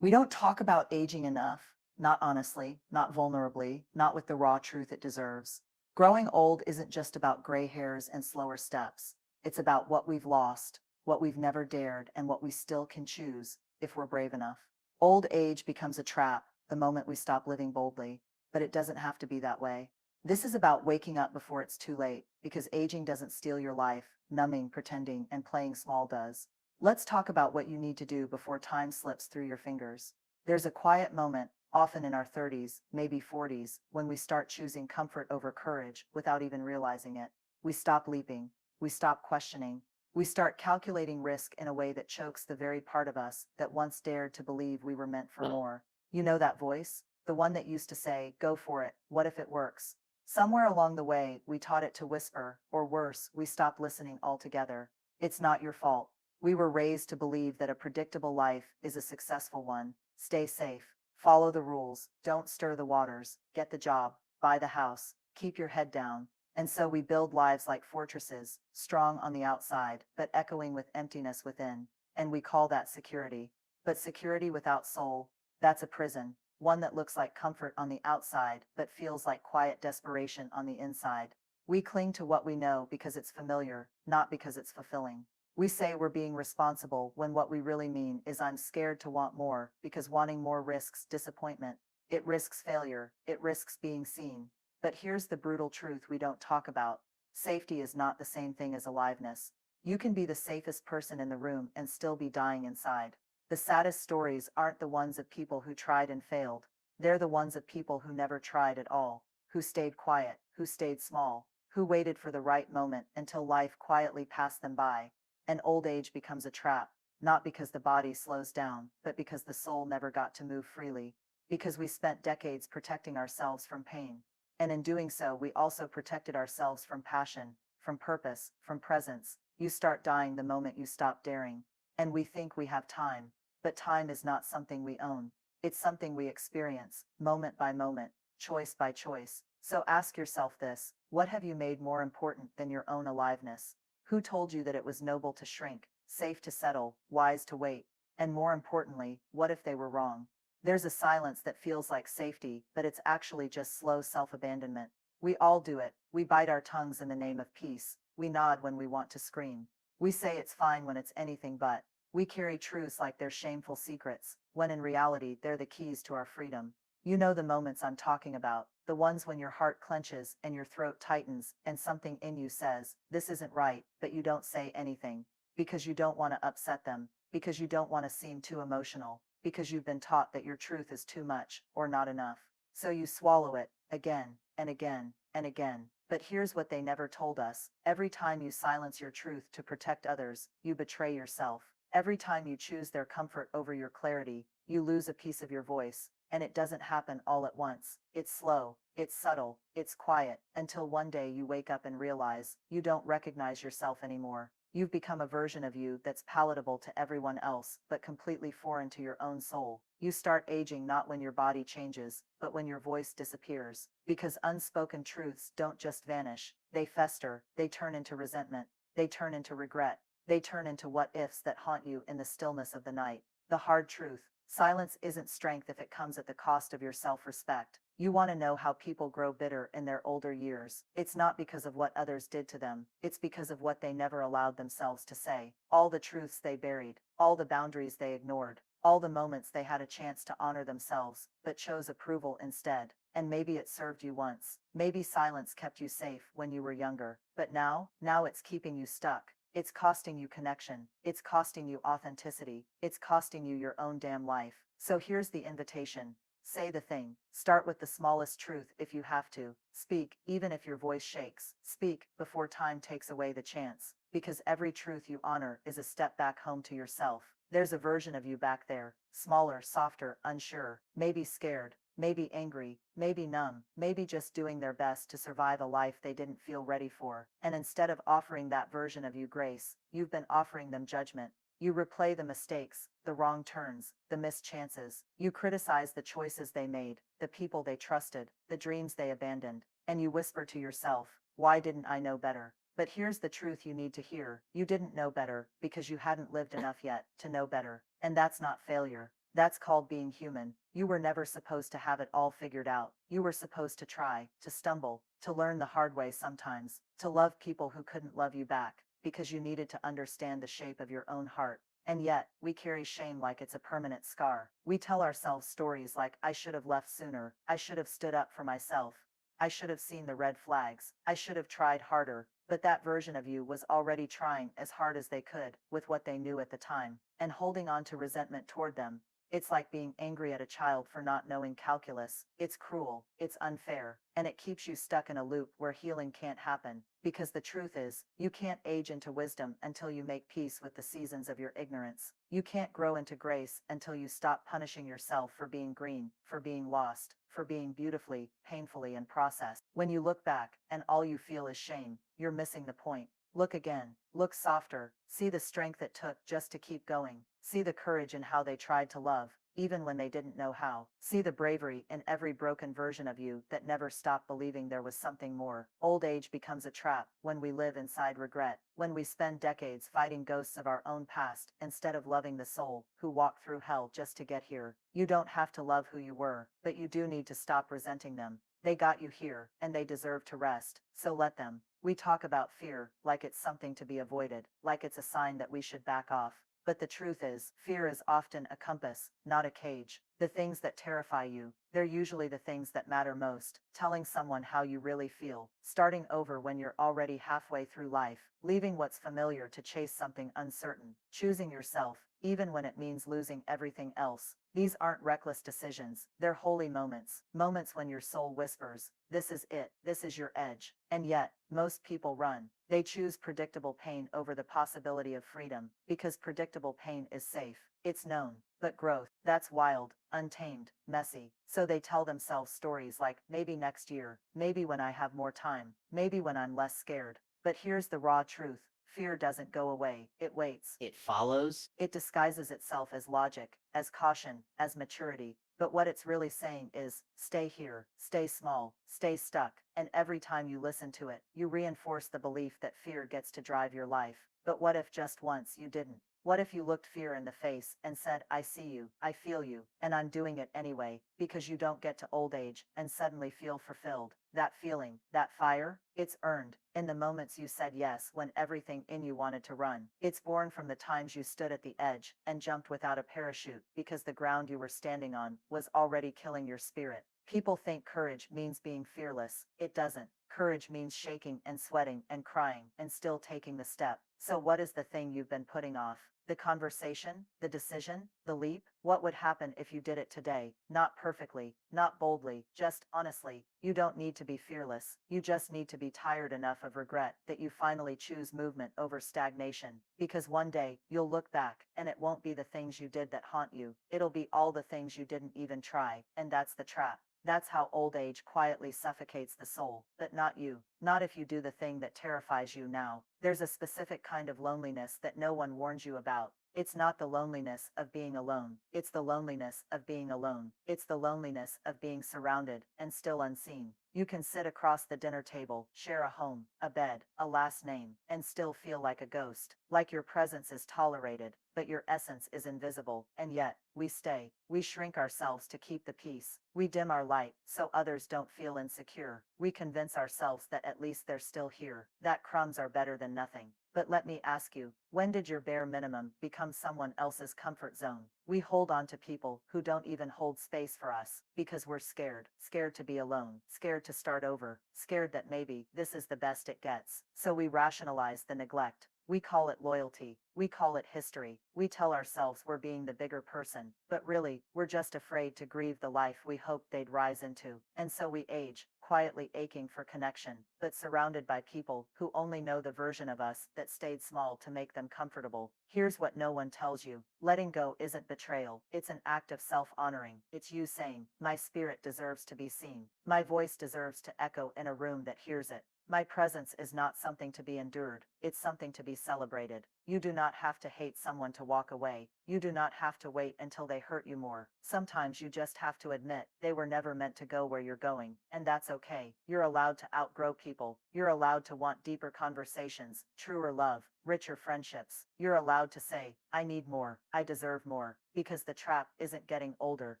We don't talk about aging enough, not honestly, not vulnerably, not with the raw truth it deserves. Growing old isn't just about gray hairs and slower steps. It's about what we've lost, what we've never dared, and what we still can choose if we're brave enough. Old age becomes a trap the moment we stop living boldly, but it doesn't have to be that way. This is about waking up before it's too late, because aging doesn't steal your life, numbing, pretending, and playing small does. Let's talk about what you need to do before time slips through your fingers. There's a quiet moment, often in our 30s, maybe 40s, when we start choosing comfort over courage without even realizing it. We stop leaping. We stop questioning. We start calculating risk in a way that chokes the very part of us that once dared to believe we were meant for more. You know that voice? The one that used to say, go for it, what if it works? Somewhere along the way, we taught it to whisper, or worse, we stopped listening altogether. It's not your fault. We were raised to believe that a predictable life is a successful one. Stay safe, follow the rules, don't stir the waters, get the job, buy the house, keep your head down. And so we build lives like fortresses, strong on the outside, but echoing with emptiness within. And we call that security. But security without soul, that's a prison, one that looks like comfort on the outside, but feels like quiet desperation on the inside. We cling to what we know because it's familiar, not because it's fulfilling. We say we're being responsible when what we really mean is I'm scared to want more because wanting more risks disappointment. It risks failure. It risks being seen. But here's the brutal truth we don't talk about. Safety is not the same thing as aliveness. You can be the safest person in the room and still be dying inside. The saddest stories aren't the ones of people who tried and failed. They're the ones of people who never tried at all, who stayed quiet, who stayed small, who waited for the right moment until life quietly passed them by. And old age becomes a trap, not because the body slows down, but because the soul never got to move freely, because we spent decades protecting ourselves from pain. And in doing so, we also protected ourselves from passion, from purpose, from presence. You start dying the moment you stop daring. And we think we have time, but time is not something we own. It's something we experience, moment by moment, choice by choice. So ask yourself this: what have you made more important than your own aliveness? Who told you that it was noble to shrink, safe to settle, wise to wait? And more importantly, what if they were wrong? There's a silence that feels like safety, but it's actually just slow self-abandonment. We all do it. We bite our tongues in the name of peace. We nod when we want to scream. We say it's fine when it's anything but. We carry truths like they're shameful secrets, when in reality they're the keys to our freedom. You know the moments I'm talking about, the ones when your heart clenches and your throat tightens and something in you says, this isn't right, but you don't say anything. Because you don't want to upset them, because you don't want to seem too emotional, because you've been taught that your truth is too much or not enough. So you swallow it, again and again and again. But here's what they never told us: every time you silence your truth to protect others, you betray yourself. Every time you choose their comfort over your clarity, you lose a piece of your voice. And it doesn't happen all at once. It's slow, it's subtle, it's quiet, until one day you wake up and realize you don't recognize yourself anymore. You've become a version of you that's palatable to everyone else, but completely foreign to your own soul. You start aging not when your body changes, but when your voice disappears. Because unspoken truths don't just vanish, they fester, they turn into resentment, they turn into regret, they turn into what ifs that haunt you in the stillness of the night. The hard truth: silence isn't strength if it comes at the cost of your self-respect. You want to know how people grow bitter in their older years? It's not because of what others did to them. It's because of what they never allowed themselves to say. All the truths they buried, all the boundaries they ignored, all the moments they had a chance to honor themselves, but chose approval instead. And maybe it served you once. Maybe silence kept you safe when you were younger. But now it's keeping you stuck. It's costing you connection. It's costing you authenticity. It's costing you your own damn life. So here's the invitation. Say the thing. Start with the smallest truth if you have to. Speak, even if your voice shakes. Speak before time takes away the chance. Because every truth you honor is a step back home to yourself. There's a version of you back there, smaller, softer, unsure, maybe scared, maybe angry, maybe numb, maybe just doing their best to survive a life they didn't feel ready for. And instead of offering that version of you grace, you've been offering them judgment. You replay the mistakes, the wrong turns, the missed chances. You criticize the choices they made, the people they trusted, the dreams they abandoned. And you whisper to yourself, why didn't I know better? But here's the truth you need to hear. You didn't know better because you hadn't lived enough yet to know better. And that's not failure. That's called being human. You were never supposed to have it all figured out. You were supposed to try, to stumble, to learn the hard way sometimes, to love people who couldn't love you back, because you needed to understand the shape of your own heart. And yet, we carry shame like it's a permanent scar. We tell ourselves stories like, I should have left sooner, I should have stood up for myself, I should have seen the red flags, I should have tried harder. But that version of you was already trying as hard as they could, with what they knew at the time, and holding on to resentment toward them. It's like being angry at a child for not knowing calculus. It's cruel, it's unfair, and it keeps you stuck in a loop where healing can't happen. Because the truth is, you can't age into wisdom until you make peace with the seasons of your ignorance. You can't grow into grace until you stop punishing yourself for being green, for being lost, for being beautifully, painfully in process. When you look back and all you feel is shame, you're missing the point. Look again, look softer, see the strength it took just to keep going, see the courage in how they tried to love, even when they didn't know how. See the bravery in every broken version of you that never stopped believing there was something more. Old age becomes a trap when we live inside regret, when we spend decades fighting ghosts of our own past instead of loving the soul who walked through hell just to get here. You don't have to love who you were, but you do need to stop resenting them. They got you here, and they deserve to rest, so let them. We talk about fear like it's something to be avoided, like it's a sign that we should back off. But the truth is, fear is often a compass, not a cage. The things that terrify you, they're usually the things that matter most. Telling someone how you really feel, starting over when you're already halfway through life, leaving what's familiar to chase something uncertain, choosing yourself, even when it means losing everything else. These aren't reckless decisions, they're holy moments. Moments when your soul whispers, this is it, this is your edge. And yet, most people run. They choose predictable pain over the possibility of freedom, because predictable pain is safe. It's known. But growth, that's wild, untamed, messy. So they tell themselves stories like, maybe next year, maybe when I have more time, maybe when I'm less scared. But here's the raw truth. Fear doesn't go away, it waits. It follows. It disguises itself as logic, as caution, as maturity. But what it's really saying is, stay here, stay small, stay stuck. And every time you listen to it, you reinforce the belief that fear gets to drive your life. But what if just once you didn't? What if you looked fear in the face and said, I see you, I feel you, and I'm doing it anyway, because you don't get to old age and suddenly feel fulfilled. That feeling, that fire, it's earned in the moments you said yes when everything in you wanted to run. It's born from the times you stood at the edge and jumped without a parachute because the ground you were standing on was already killing your spirit. People think courage means being fearless. It doesn't. Courage means shaking and sweating and crying and still taking the step. So what is the thing you've been putting off? The conversation, the decision, the leap? What would happen if you did it today? Not perfectly, not boldly, just honestly. You don't need to be fearless. You just need to be tired enough of regret that you finally choose movement over stagnation. Because one day, you'll look back, and it won't be the things you did that haunt you. It'll be all the things you didn't even try, and that's the trap. That's how old age quietly suffocates the soul, but not you. Not if you do the thing that terrifies you now. There's a specific kind of loneliness that no one warns you about. It's not the loneliness of being alone. It's the loneliness of being alone. It's the loneliness of being surrounded and still unseen. You can sit across the dinner table, share a home, a bed, a last name, and still feel like a ghost. Like your presence is tolerated, but your essence is invisible. And yet, we stay. We shrink ourselves to keep the peace. We dim our light so others don't feel insecure. We convince ourselves that at least they're still here, that crumbs are better than nothing. But let me ask you, when did your bare minimum become someone else's comfort zone? We hold on to people who don't even hold space for us because we're scared. Scared to be alone, scared to start over, scared that maybe this is the best it gets. So we rationalize the neglect. We call it loyalty. We call it history. We tell ourselves we're being the bigger person, but really, we're just afraid to grieve the life we hoped they'd rise into. And so we age, quietly aching for connection, but surrounded by people who only know the version of us that stayed small to make them comfortable. Here's what no one tells you. Letting go isn't betrayal. It's an act of self-honoring. It's you saying, my spirit deserves to be seen. My voice deserves to echo in a room that hears it. My presence is not something to be endured. It's something to be celebrated. You do not have to hate someone to walk away. You do not have to wait until they hurt you more. Sometimes you just have to admit they were never meant to go where you're going, and that's okay. You're allowed to outgrow people. You're allowed to want deeper conversations, truer love, richer friendships. You're allowed to say, I need more, I deserve more, because the trap isn't getting older.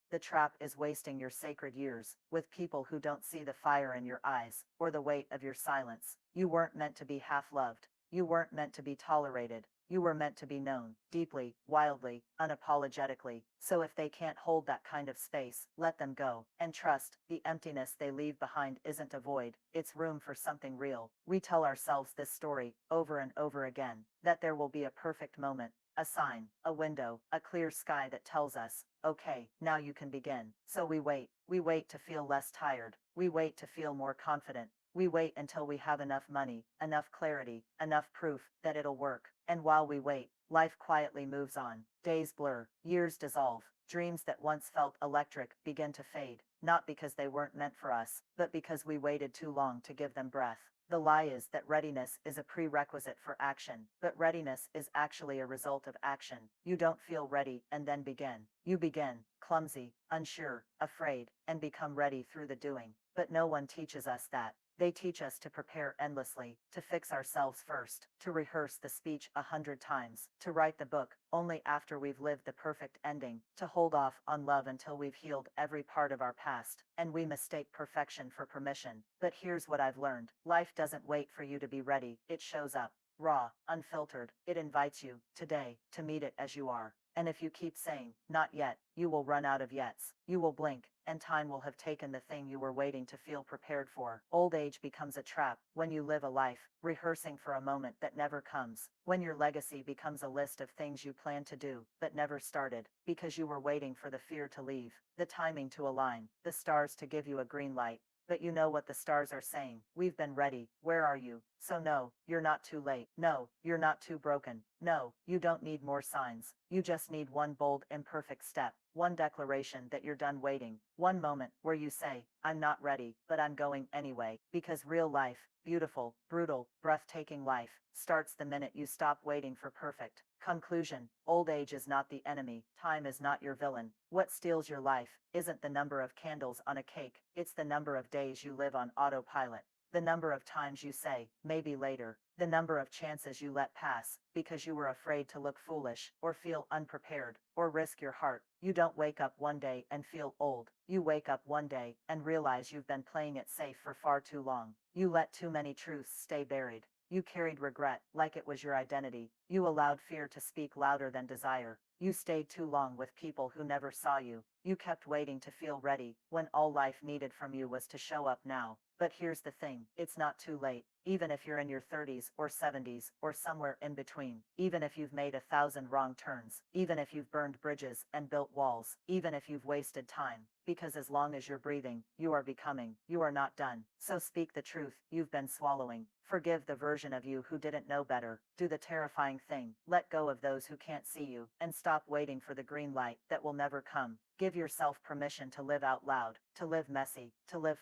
The trap is wasting your sacred years with people who don't see the fire in your eyes or the weight of your silence. You weren't meant to be half loved. You weren't meant to be tolerated. You were meant to be known, deeply, wildly, unapologetically. So if they can't hold that kind of space, let them go. And trust, the emptiness they leave behind isn't a void, it's room for something real. We tell ourselves this story, over and over again, that there will be a perfect moment, a sign, a window, a clear sky that tells us, okay, now you can begin. So we wait. We wait to feel less tired. We wait to feel more confident. We wait until we have enough money, enough clarity, enough proof that it'll work. And while we wait, life quietly moves on. Days blur, years dissolve, dreams that once felt electric begin to fade, not because they weren't meant for us, but because we waited too long to give them breath. The lie is that readiness is a prerequisite for action, but readiness is actually a result of action. You don't feel ready and then begin. You begin, clumsy, unsure, afraid, and become ready through the doing. But no one teaches us that. They teach us to prepare endlessly, to fix ourselves first, to rehearse the speech 100 times, to write the book only after we've lived the perfect ending, to hold off on love until we've healed every part of our past, and we mistake perfection for permission. But here's what I've learned. Life doesn't wait for you to be ready, it shows up. Raw, unfiltered, it invites you, today, to meet it as you are. And if you keep saying, not yet, you will run out of yets. You will blink, and time will have taken the thing you were waiting to feel prepared for. Old age becomes a trap when you live a life, rehearsing for a moment that never comes. When your legacy becomes a list of things you planned to do, but never started, because you were waiting for the fear to leave, the timing to align, the stars to give you a green light. But you know what the stars are saying. We've been ready. Where are you? So no, you're not too late. No, you're not too broken. No, you don't need more signs. You just need one bold, imperfect step. One declaration that you're done waiting. One moment where you say, I'm not ready, but I'm going anyway. Because real life, beautiful, brutal, breathtaking life, starts the minute you stop waiting for perfect. Conclusion: old age is not the enemy. Time is not your villain. What steals your life isn't the number of candles on a cake, it's the number of days you live on autopilot. The number of times you say, maybe later. The number of chances you let pass because you were afraid to look foolish, or feel unprepared, or risk your heart. You don't wake up one day and feel old. You wake up one day and realize you've been playing it safe for far too long. You let too many truths stay buried. You carried regret like it was your identity. You allowed fear to speak louder than desire. You stayed too long with people who never saw you. You kept waiting to feel ready, when all life needed from you was to show up now. But here's the thing, it's not too late. Even if you're in your 30s or 70s or somewhere in between, even if you've made 1,000 wrong turns, even if you've burned bridges and built walls, even if you've wasted time, because as long as you're breathing, you are becoming. You are not done. So speak the truth you've been swallowing. Forgive the version of you who didn't know better. Do the terrifying thing. Let go of those who can't see you, and stop waiting for the green light that will never come. Give yourself permission to live out loud, to live messy, to live